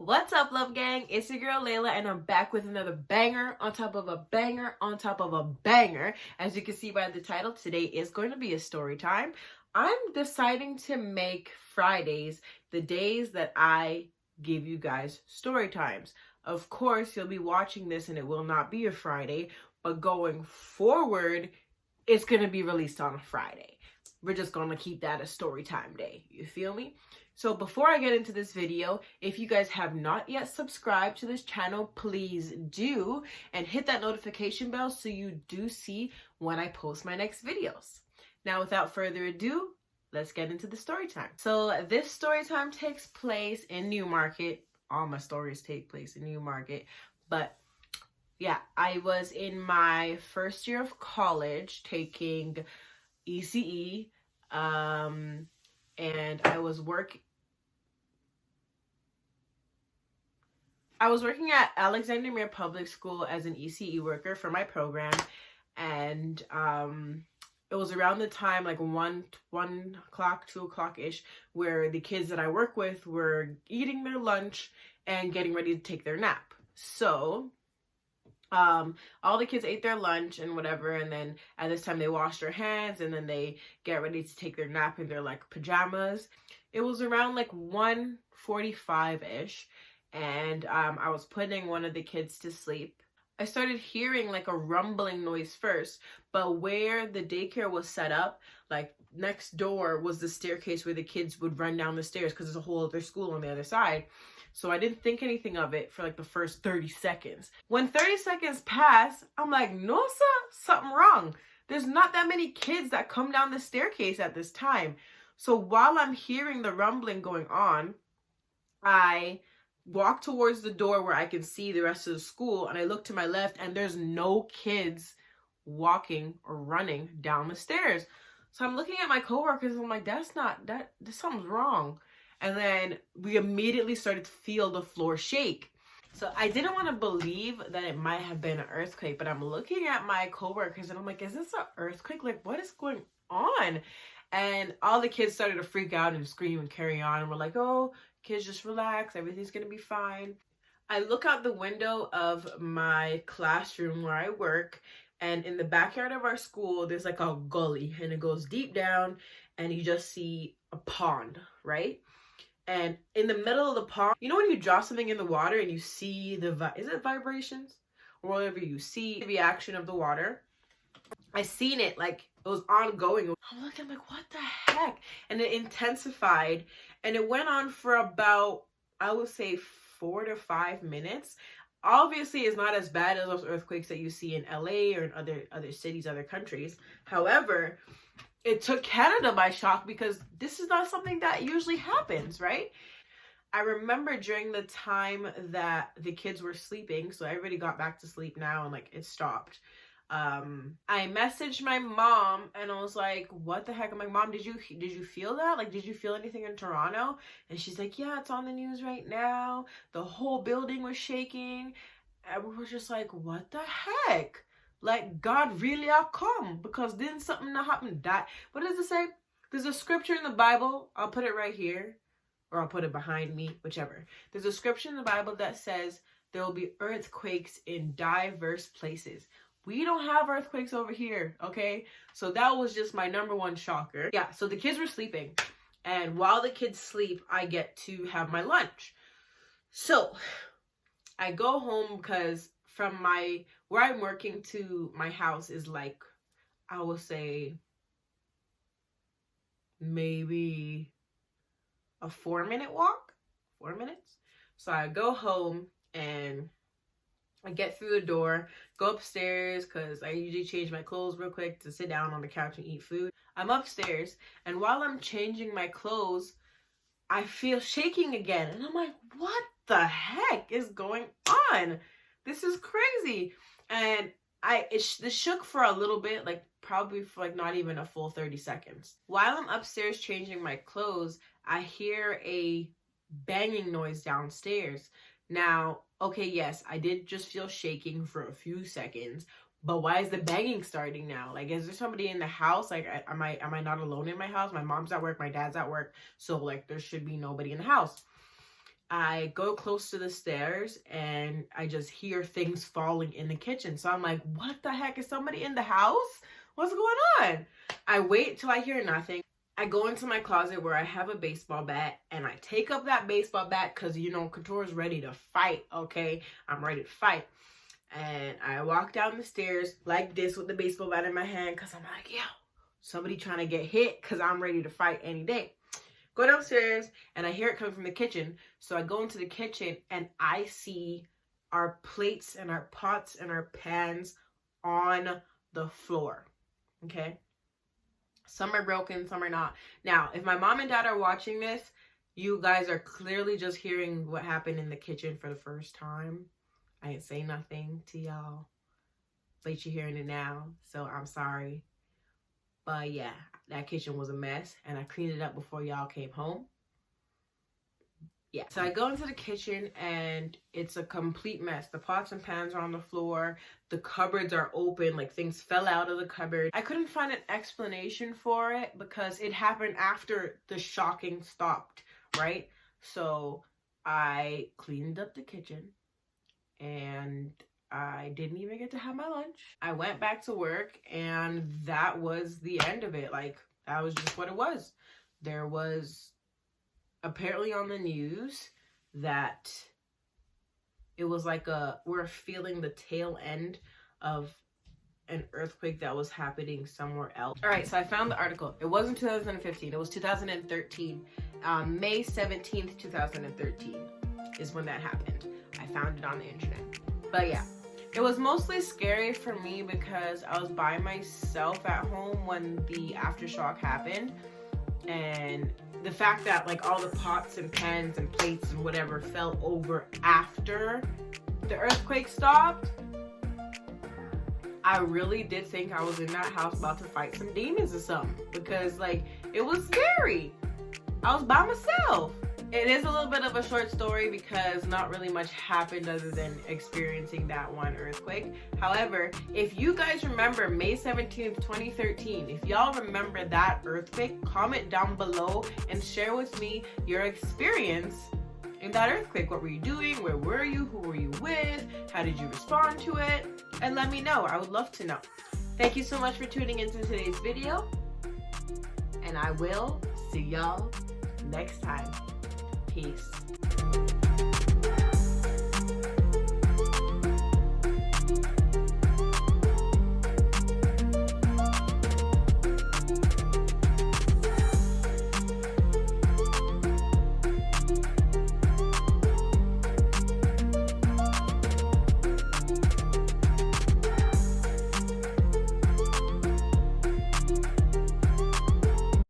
What's up, love gang? It's your girl Layla, and I'm back with another banger on top of a banger on top of a banger. As you can see by the title, today is going to be a story time. I'm deciding to make Fridays the days that I give you guys story times. Of course, you'll be watching this and it will not be a Friday, but going forward, it's going to be released on a Friday. We're just going to keep that a story time day. You feel me? So before I get into this video, if you guys have not yet subscribed to this channel, please do, and hit that notification bell so you do see when I post my next videos. Now, without further ado, let's get into the story time. So this story time takes place in Newmarket. All my stories take place in Newmarket, but yeah, I was in my first year of college taking ECE, and I was working at Alexander Mere Public School as an ECE worker for my program, and it was around the time like 1 o'clock, 2 o'clock ish, where the kids that I work with were eating their lunch and getting ready to take their nap. So all the kids ate their lunch and whatever, and then at this time they wash their hands and then they get ready to take their nap in their like pajamas. It was around like 1:45 ish, and I was putting one of the kids to sleep. I started hearing like a rumbling noise first, but where the daycare was set up, like next door was the staircase where the kids would run down the stairs because there's a whole other school on the other side. So I didn't think anything of it for like the first 30 seconds. When 30 seconds pass, I'm like, no, sir, something wrong. There's not that many kids that come down the staircase at this time. So while I'm hearing the rumbling going on, I walk towards the door where I can see the rest of the school, and I look to my left and there's no kids walking or running down the stairs. So I'm looking at my coworkers and I'm like, something's wrong. And then we immediately started to feel the floor shake. So I didn't want to believe that it might have been an earthquake, but I'm looking at my coworkers and I'm like, is this an earthquake? Like, what is going on? And all the kids started to freak out and scream and carry on, and we're like, oh, kids, just relax, everything's gonna be fine. I look out the window of my classroom where I work, and in the backyard of our school there's like a gully, and it goes deep down, and you just see a pond, right? And in the middle of the pond, you know when you drop something in the water and you see is it vibrations or whatever, you see the reaction of the water? I seen it, like it was ongoing. I'm looking, I'm like, what the heck? And it intensified, and it went on for about, I would say, 4 to 5 minutes. Obviously, it's not as bad as those earthquakes that you see in LA or in other cities, other countries. However, it took Canada by shock because this is not something that usually happens, right? I remember during the time that the kids were sleeping, so everybody got back to sleep now and like it stopped. I messaged my mom and I was like, what the heck? I'm like, Mom, did you feel that? Like, did you feel anything in Toronto? And she's like, yeah, it's on the news right now. The whole building was shaking. And we were just like, what the heck? Like, God really are come, because didn't something not happen? What does it say? There's a scripture in the Bible. I'll put it right here, or I'll put it behind me, whichever. There's a scripture in the Bible that says there will be earthquakes in diverse places. We don't have earthquakes over here, okay? So that was just my number one shocker. Yeah, so the kids were sleeping, and while the kids sleep, I get to have my lunch. So I go home because from where I'm working to my house is like, I would say maybe a 4-minute walk, 4 minutes. So I go home and I get through the door, go upstairs because I usually change my clothes real quick to sit down on the couch and eat food. I'm upstairs, and while I'm changing my clothes, I feel shaking again. And I'm like, what the heck is going on? This is crazy. And it shook for a little bit, like probably for like not even a full 30 seconds. While I'm upstairs changing my clothes, I hear a banging noise downstairs. Now, okay, yes, I did just feel shaking for a few seconds, but why is the banging starting now? Like, is there somebody in the house? Like, am I not alone in my house? My mom's at work, my dad's at work, so like there should be nobody in the house. I go close to the stairs and I just hear things falling in the kitchen. So I'm like, what the heck? Is somebody in the house? What's going on? I wait till I hear nothing. I go into my closet where I have a baseball bat and I take up that baseball bat because, you know, Couture's ready to fight, okay? I'm ready to fight. And I walk down the stairs like this with the baseball bat in my hand because I'm like, yo, somebody trying to get hit because I'm ready to fight any day. Go downstairs and I hear it coming from the kitchen. So I go into the kitchen and I see our plates and our pots and our pans on the floor, okay? Some are broken, some are not. Now, if my mom and dad are watching this, you guys are clearly just hearing what happened in the kitchen for the first time. I didn't say nothing to y'all, but you're hearing it now, so I'm sorry. But yeah, that kitchen was a mess, and I cleaned it up before y'all came home. Yeah, so I go into the kitchen, and it's a complete mess. The pots and pans are on the floor. The cupboards are open, like things fell out of the cupboard. I couldn't find an explanation for it because it happened after the shocking stopped, right? So I cleaned up the kitchen, and I didn't even get to have my lunch. I went back to work and that was the end of it. Like, that was just what it was. There was apparently on the news that it was like we're feeling the tail end of an earthquake that was happening somewhere else. All right, so I found the article. It wasn't 2015, it was 2013. May 17th, 2013 is when that happened. I found it on the internet. But yeah, it was mostly scary for me because I was by myself at home when the aftershock happened. And the fact that like all the pots and pans and plates and whatever fell over after the earthquake stopped, I really did think I was in that house about to fight some demons or something, because like it was scary. I was by myself. It is a little bit of a short story because not really much happened other than experiencing that one earthquake. However, if you guys remember May 17th, 2013, if y'all remember that earthquake, comment down below and share with me your experience in that earthquake. What were you doing? Where were you? Who were you with? How did you respond to it? And let me know. I would love to know. Thank you so much for tuning into today's video, and I will see y'all next time. Peace.